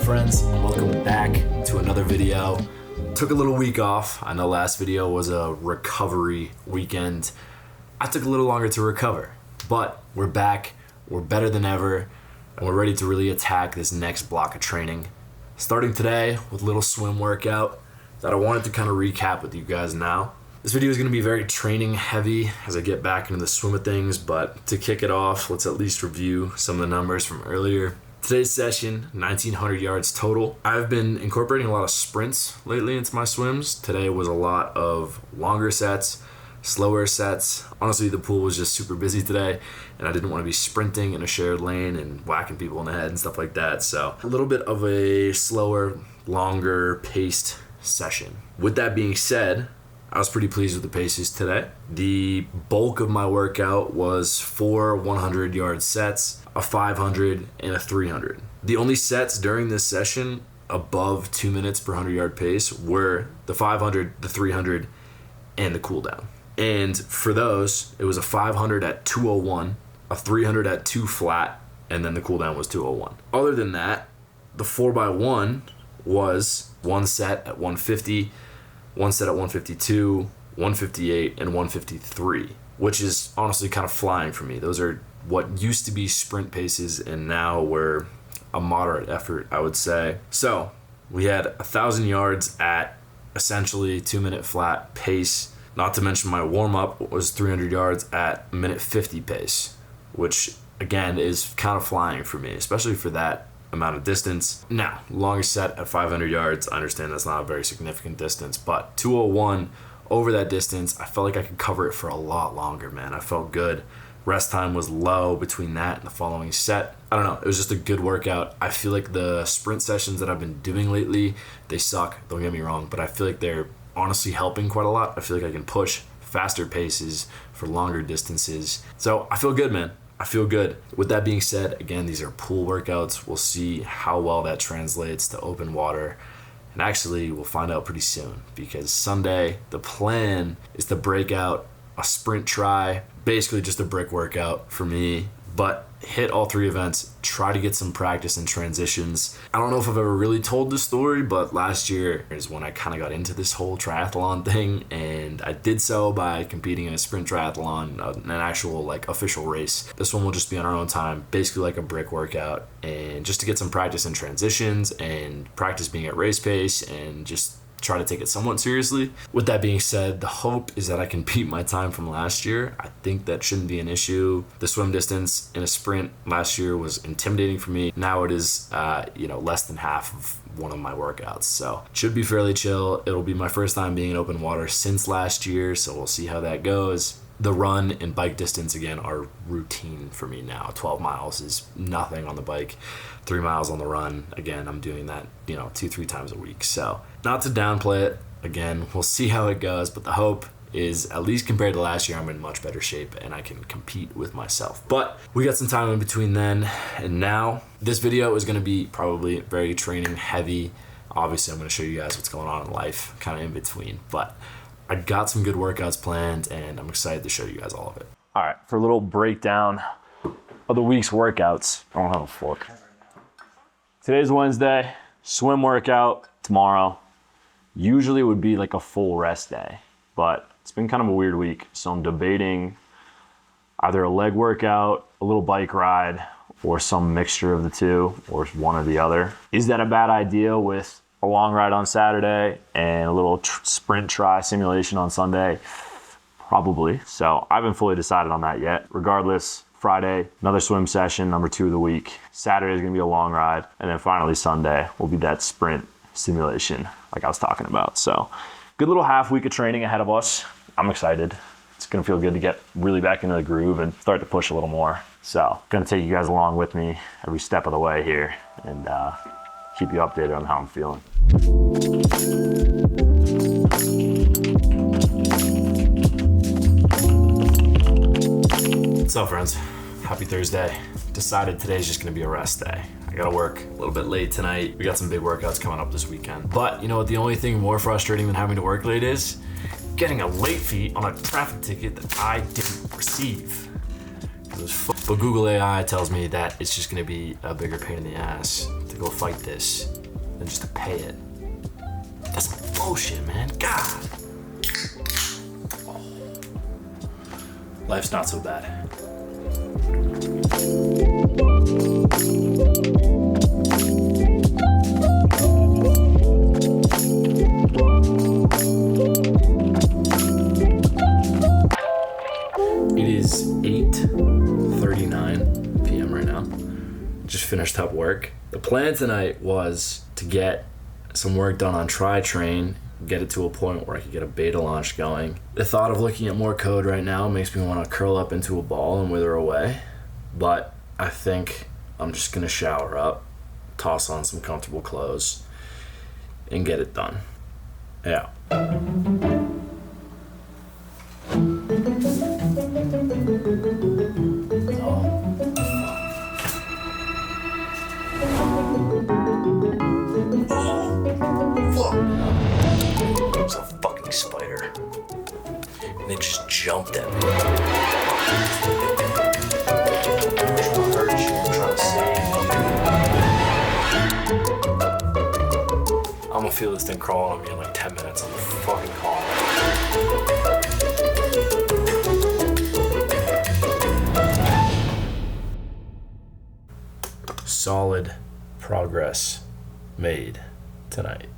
friends? Welcome back to another video. Took a little week off. I know last video was a recovery weekend. I took a little longer to recover, but we're back, we're better than ever, and we're ready to really attack this next block of training. Starting today with a little swim workout that I wanted to kind of recap with you guys now. This video is going to be very training heavy as I get back into the swim of things, but to kick it off, let's at least review some of the numbers from earlier. Today's session, 1,900 yards total. I've been incorporating a lot of sprints lately into my swims. Today was a lot of longer sets, slower sets. Honestly, the pool was just super busy today, and I didn't want to be sprinting in a shared lane and whacking people in the head and stuff like that. So a little bit of a slower, longer paced session. With that being said, I was pretty pleased with the paces today. The bulk of my workout was 4 100-yard sets, a 500, and a 300. The only sets during this session above 2 minutes per 100-yard pace were the 500, the 300, and the cool down. And for those, it was a 500 at 201, a 300 at 2 flat, and then the cool down was 201. Other than that, the 4x1 was one set at 150, one set at 152, 158, and 153, which is honestly kind of flying for me. Those are what used to be sprint paces, and now we're a moderate effort, I would say. So we had 1,000 yards at essentially 2-minute flat pace. Not to mention my warm-up was 300 yards at minute 50 pace, which again is kind of flying for me, especially for that amount of distance. Now, longest set at 500 yards, I understand that's not a very significant distance, but 201 over that distance, I felt like I could cover it for a lot longer, man. I felt good. Rest time was low between that and the following set. I don't know, it was just a good workout. I feel like the sprint sessions that I've been doing lately, they suck, don't get me wrong, but I feel like they're honestly helping quite a lot. I feel like I can push faster paces for longer distances. So I feel good, man. I feel good. With that being said, again, these are pool workouts. We'll see how well that translates to open water. And actually, we'll find out pretty soon, because Sunday, the plan is to break out a sprint try, basically just a brick workout for me, but hit all 3 events, try to get some practice in transitions. I don't know if I've ever really told this story, but last year is when I kind of got into this whole triathlon thing, and I did so by competing in a sprint triathlon, an actual like official race. This one will just be on our own time, basically like a brick workout, and just to get some practice in transitions and practice being at race pace and just try to take it somewhat seriously. With that being said, the hope is that I can beat my time from last year. I think that shouldn't be an issue. The swim distance in a sprint last year was intimidating for me. Now it is, less than half of one of my workouts. So it should be fairly chill. It'll be my first time being in open water since last year, so we'll see how that goes. The run and bike distance, again, are routine for me now. 12 miles is nothing on the bike. 3 miles on the run. Again, I'm doing that, 2-3 times a week. So not to downplay it. Again, we'll see how it goes, but the hope is, at least compared to last year, I'm in much better shape and I can compete with myself. But we got some time in between then and now. This video is going to be probably very training heavy. Obviously, I'm going to show you guys what's going on in life, kind of in between. But I got some good workouts planned, and I'm excited to show you guys all of it. All right, for a little breakdown of the week's workouts. I don't have a fork. Today's Wednesday, swim workout tomorrow. Usually it would be like a full rest day, but it's been kind of a weird week. So I'm debating either a leg workout, a little bike ride, or some mixture of the two, or one or the other. Is that a bad idea with a long ride on Saturday and a little sprint try simulation on Sunday? Probably. So I haven't fully decided on that yet. Regardless, Friday, another swim session, number 2 of the week. Saturday is gonna be a long ride. And then finally Sunday will be that sprint simulation like I was talking about. So good little half week of training ahead of us. I'm excited. It's gonna feel good to get really back into the groove and start to push a little more. So gonna take you guys along with me every step of the way here and keep you updated on how I'm feeling. What's up, friends? Happy Thursday. Decided today's just gonna be a rest day. I gotta work a little bit late tonight. We got some big workouts coming up this weekend. But you know what the only thing more frustrating than having to work late is? Getting a late fee on a traffic ticket that I didn't receive. But Google AI tells me that it's just gonna be a bigger pain in the ass to go fight this than just to pay it. That's bullshit, man. God. Oh. Life's not so bad. It is 8:39 p.m. right now. Just finished up work. The plan tonight was to get some work done on TriTrain, get it to a point where I could get a beta launch going. The thought of looking at more code right now makes me want to curl up into a ball and wither away, but I think I'm just gonna shower up, toss on some comfortable clothes, and get it done. Yeah. It's a fucking spider. And it just jumped at me. I'm trying to hurt you. I'm trying to save you. I'm gonna feel this thing crawling on me in like 10 minutes on the fucking call. Solid progress made tonight.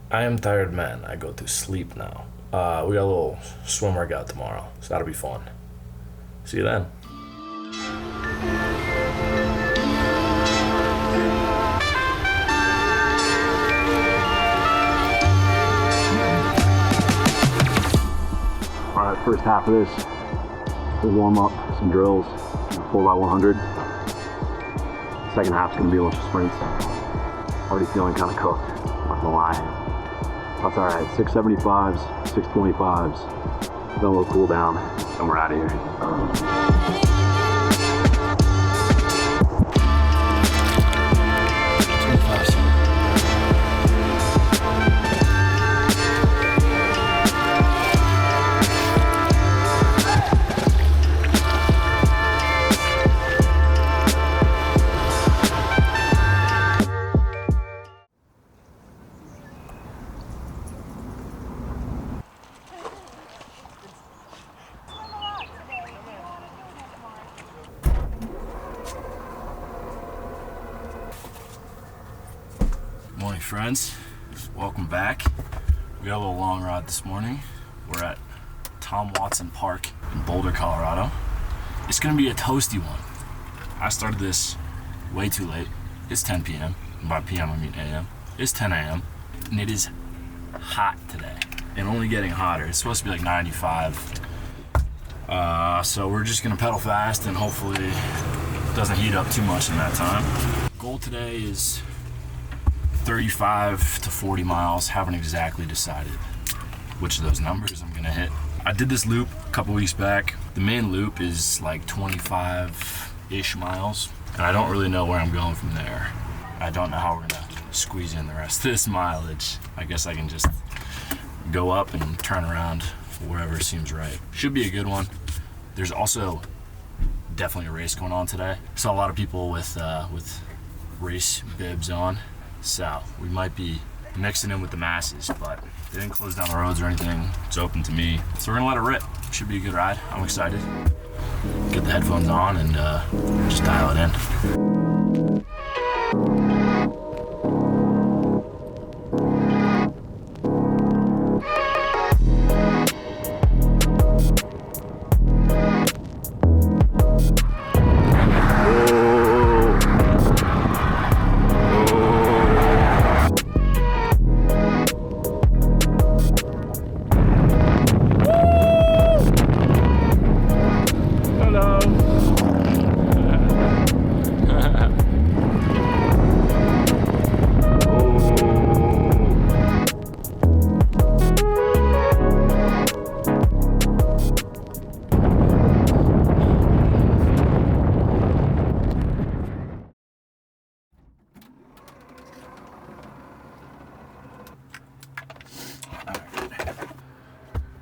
I am tired man. I go to sleep now. We got a little swim workout tomorrow, so that'll be fun. See you then. All right, first half of this, we'll warm up, some drills, 4x100. Second half's gonna be a bunch of sprints. Already feeling kind of cooked, not gonna lie. That's all right, 675s, 625s, then a little cool down, and we're out of here. Morning friends, welcome back. We got a little long ride this morning. We're at Tom Watson Park in Boulder, Colorado. It's gonna be a toasty one. I started this way too late. It's 10 p.m. And by p.m. I mean a.m. It's 10 a.m. and it is hot today and only getting hotter. It's supposed to be like 95. So we're just gonna pedal fast and hopefully it doesn't heat up too much in that time. Goal today is 35 to 40 miles. Haven't exactly decided which of those numbers I'm gonna hit. I did this loop a couple weeks back. The main loop is like 25-ish miles, and I don't really know where I'm going from there. I don't know how we're gonna squeeze in the rest of this mileage. I guess I can just go up and turn around wherever seems right. Should be a good one. There's also definitely a race going on today. Saw a lot of people with race bibs on. So we might be mixing in with the masses, but they didn't close down the roads or anything. It's open to me. So we're gonna let it rip. Should be a good ride. I'm excited. Get the headphones on and just dial it in.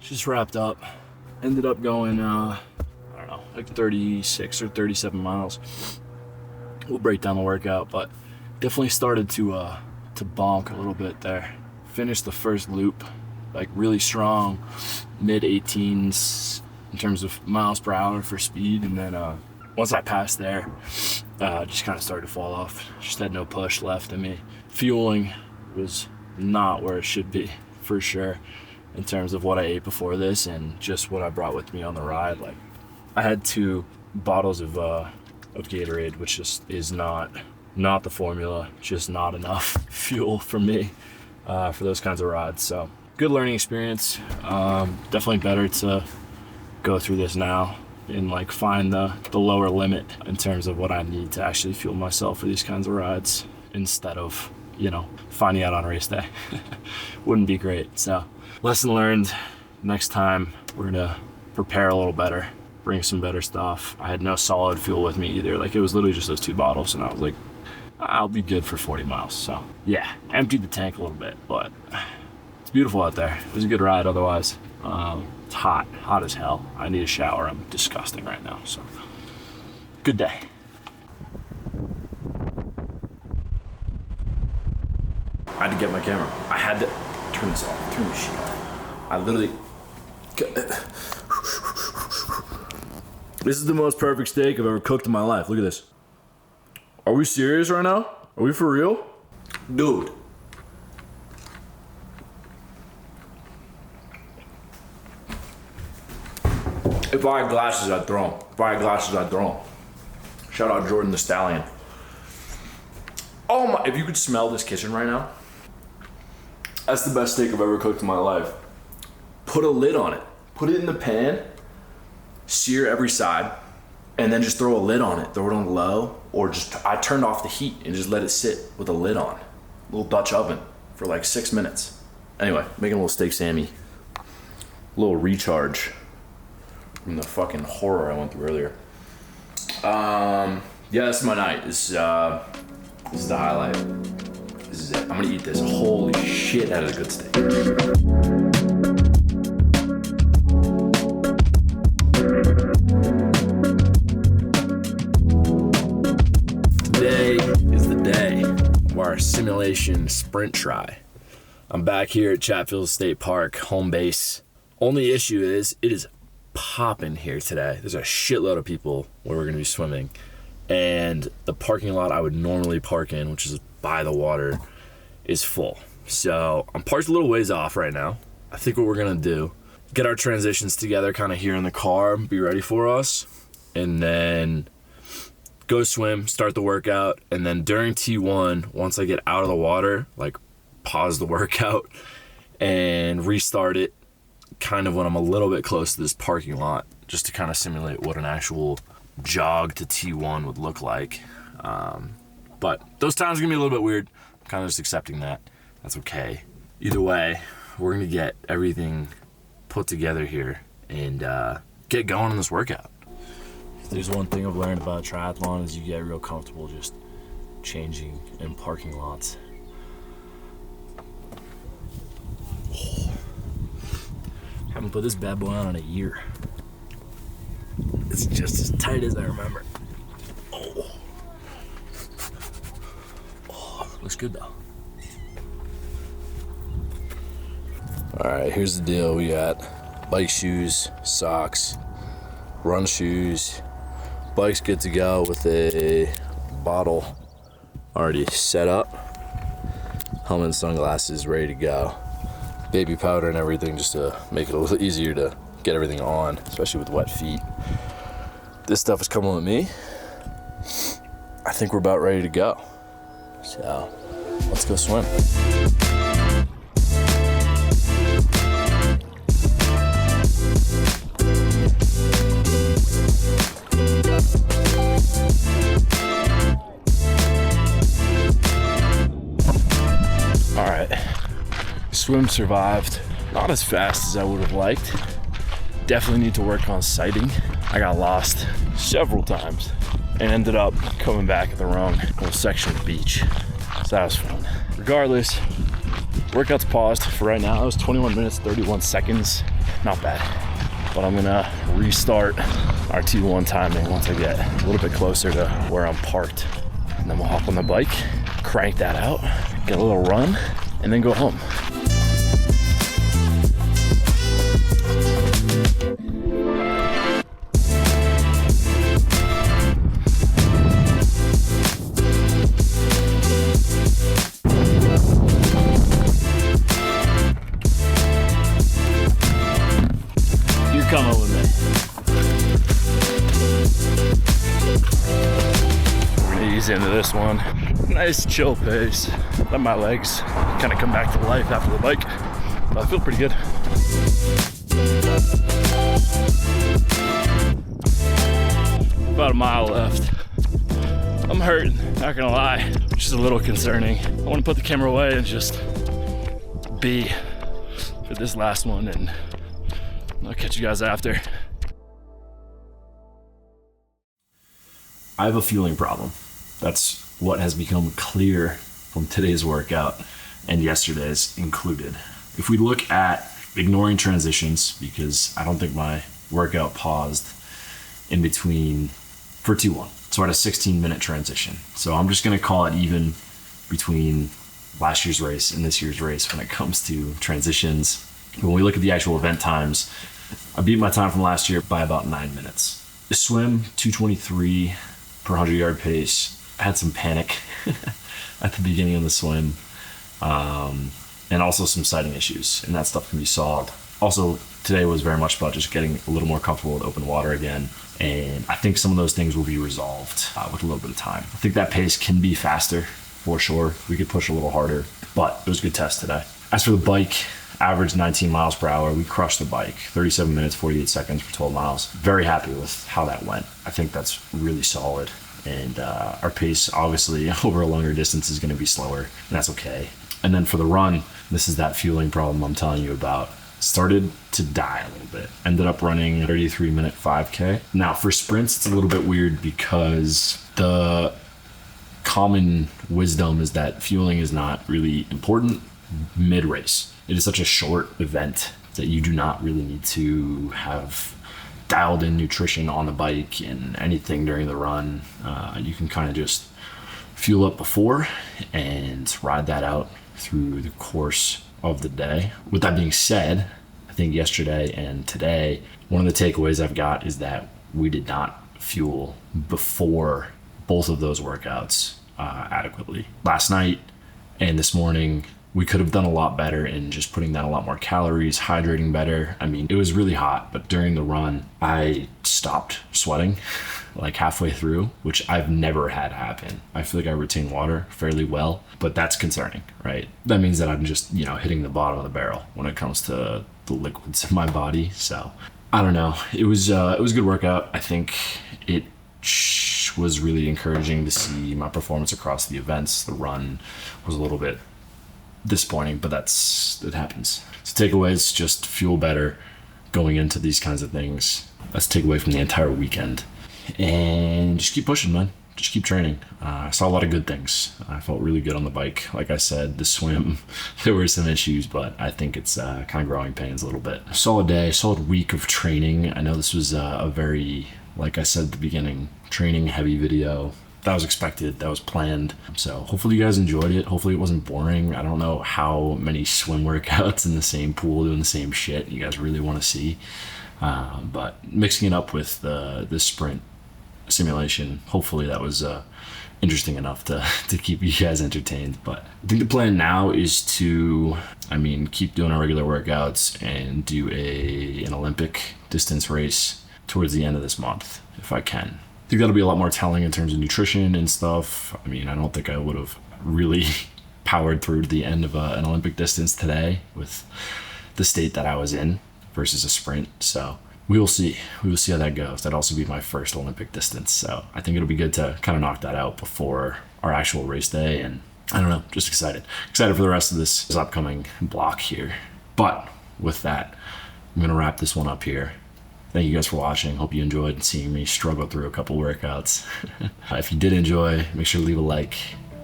Just wrapped up. Ended up going, I don't know, like 36 or 37 miles. We'll break down the workout, but definitely started to to bonk a little bit there. Finished the first loop, like really strong, mid-18s in terms of miles per hour for speed, and then once I passed there, just kind of started to fall off. Just had no push left in me. Fueling was not where it should be, for sure, in terms of what I ate before this and just what I brought with me on the ride. Like, I had 2 bottles of Gatorade, which just is not the formula, just not enough fuel for me for those kinds of rides. So good learning experience. Definitely better to go through this now and like find the lower limit in terms of what I need to actually fuel myself for these kinds of rides, instead of, you know, finding out on race day. Wouldn't be great. So lesson learned. Next time we're gonna prepare a little better, bring some better stuff. I had no solid fuel with me either. Like, it was literally just those 2 bottles, and I was like, I'll be good for 40 miles. So yeah, emptied the tank a little bit, but it's beautiful out there. It was a good ride otherwise. It's hot as hell. I need a shower. I'm disgusting right now. So good day. I had to get my camera. I had to turn this off, turn the shit off. I literally, this is the most perfect steak I've ever cooked in my life. Look at this. Are we serious right now? Are we for real? Dude. If I had glasses, I'd throw them. Shout out Jordan the Stallion. Oh my, if you could smell this kitchen right now, that's the best steak I've ever cooked in my life. Put a lid on it. Put it in the pan, sear every side, and then just throw a lid on it. Throw it on low, or just, I turned off the heat and just let it sit with a lid on. Little Dutch oven for like 6 minutes. Anyway, making a little steak Sammy. A little recharge from the fucking horror I went through earlier. Yeah, this is my night. This is the highlight. This is it. I'm gonna eat this. Holy shit, that is a good steak. Today is the day of our simulation sprint try. I'm back here at Chatfield State Park, home base. Only issue is, it is popping here today. There's a shitload of people where we're gonna be swimming, and the parking lot I would normally park in, which is by the water, is full. So I'm parked a little ways off right now. I think what we're gonna do, get our transitions together kind of here in the car, be ready for us, and then go swim, start the workout, and then during T1, once I get out of the water, like pause the workout and restart it kind of when I'm a little bit close to this parking lot, just to kind of simulate what an actual jog to T1 would look like. But those times are gonna be a little bit weird. I'm kind of just accepting that. That's okay. Either way, we're gonna get everything put together here and get going on this workout. If there's one thing I've learned about triathlon is you get real comfortable just changing in parking lots. Haven't put this bad boy on in a year. It's just as tight as I remember. Oh, looks good though. All right, here's the deal. We got bike shoes, socks, run shoes. Bike's good to go with a bottle already set up. Helmet and sunglasses ready to go. Baby powder and everything just to make it a little easier to get everything on, especially with wet feet. This stuff is coming with me. I think we're about ready to go. So let's go swim. All right. Swim survived. Not as fast as I would have liked. Definitely need to work on sighting. I got lost several times and ended up coming back at the wrong little section of the beach. So that was fun. Regardless, workout's paused for right now. It was 21 minutes, 31 seconds. Not bad. But I'm gonna restart our T1 timing once I get a little bit closer to where I'm parked. And then we'll hop on the bike, crank that out, get a little run, and then go home. You're coming with me. We're gonna ease into this one. Nice chill pace. Let my legs kind of come back to life after the bike. But I feel pretty good. About a mile left. I'm hurting, not gonna lie, which is a little concerning. I want to put the camera away and just be for this last one, and I'll catch you guys after. I have a fueling problem. That's what has become clear from today's workout and yesterday's included. If we look at ignoring transitions, because I don't think my workout paused in between for T1. So I had a 16-minute transition. So I'm just going to call it even between last year's race and this year's race when it comes to transitions. When we look at the actual event times, I beat my time from last year by about 9 minutes. The swim, 2:23 per 100-yard pace. I had some panic at the beginning of the swim, and also some sighting issues, and that stuff can be solved. Also, today was very much about just getting a little more comfortable with open water again, and I think some of those things will be resolved with a little bit of time. I think that pace can be faster, for sure. We could push a little harder, but it was a good test today. As for the bike, average 19 miles per hour. We crushed the bike, 37 minutes, 48 seconds for 12 miles. Very happy with how that went. I think that's really solid. And our pace, obviously, over a longer distance is going to be slower, and that's okay. And then for the run, this is that fueling problem I'm telling you about. Started to die a little bit. Ended up running a 33-minute 5K. Now, for sprints, it's a little bit weird because the common wisdom is that fueling is not really important mid-race. It is such a short event that you do not really need to have dialed in nutrition on the bike and anything during the run. You can kind of just fuel up before and ride that out through the course of the day. With that being said, I think yesterday and today, one of the takeaways I've got is that we did not fuel before both of those workouts adequately. Last night and this morning, we could have done a lot better in just putting down a lot more calories, hydrating better. I mean, it was really hot, but during the run, I stopped sweating like halfway through, which I've never had happen. I feel like I retain water fairly well, but that's concerning, right? That means that I'm just, hitting the bottom of the barrel when it comes to the liquids in my body. So I don't know. It was a good workout. I think it was really encouraging to see my performance across the events. The run was a little bit disappointing, but it happens. So takeaways, just fuel better going into these kinds of things. That's a takeaway from the entire weekend. And just keep pushing, man. Just keep training. I saw a lot of good things. I felt really good on the bike. Like I said, the swim, there were some issues, but I think it's kind of growing pains a little bit. Solid day, solid week of training. I know this was a very, like I said at the beginning, training heavy video. That was expected, that was planned. So hopefully you guys enjoyed it. Hopefully it wasn't boring. I don't know how many swim workouts in the same pool doing the same shit you guys really want to see. But mixing it up with the sprint simulation, hopefully that was interesting enough to keep you guys entertained. But I think the plan now is to, keep doing our regular workouts and do an Olympic distance race towards the end of this month, if I can. I think that'll be a lot more telling in terms of nutrition and stuff. I don't think I would have really powered through to the end of an Olympic distance today with the state that I was in versus a sprint. So we will see. We will see how that goes. That'd also be my first Olympic distance. So I think it'll be good to kind of knock that out before our actual race day. And I don't know, just excited. Excited for the rest of this upcoming block here. But with that, I'm going to wrap this one up here. Thank you guys for watching. Hope you enjoyed seeing me struggle through a couple workouts. If you did enjoy, make sure to leave a like,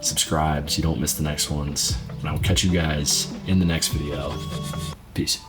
subscribe so you don't miss the next ones. And I will catch you guys in the next video. Peace.